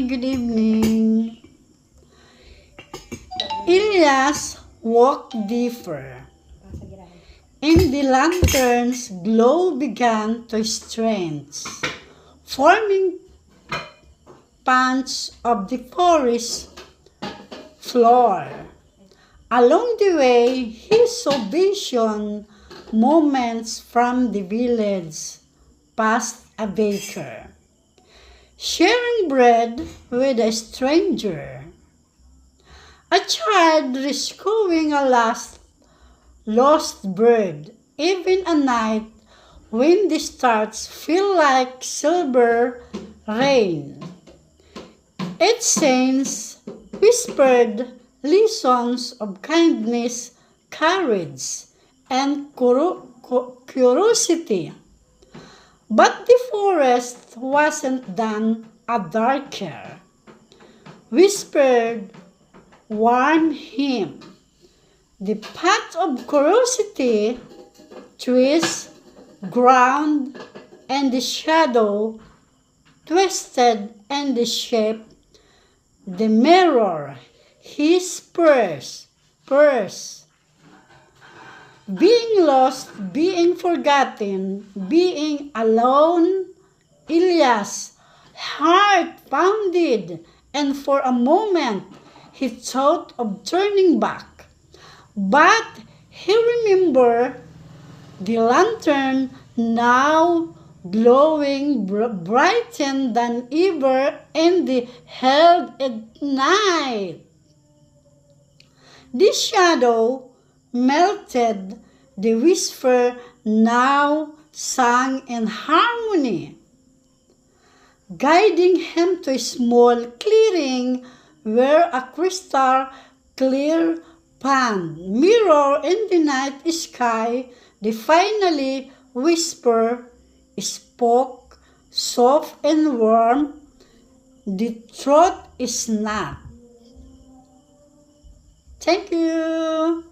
good evening. Elias walked deeper, and the lantern's glow began to stretch, forming punch of the forest floor. Along the way, he saw vision moments from the village, past a baker, sharing bread with a stranger, a child rescuing a lost bird, even a night when the stars feel like silver rain. Each saint whispered lessons of kindness, courage, and curiosity. But the forest wasn't done a darker. Whispered warned him. The path of curiosity, trees, ground, and the shadow twisted and the shape, the mirror, his purse. Being lost, being forgotten, being alone, Elias' heart pounded, and for a moment he thought of turning back. But he remembered the lantern now glowing brighter than ever in the held at night. The shadow melted, the whisper now sang in harmony, guiding him to a small clearing where a crystal clear pond mirror in the night sky. The finally whisper spoke, soft and warm, the truth is not. Thank you.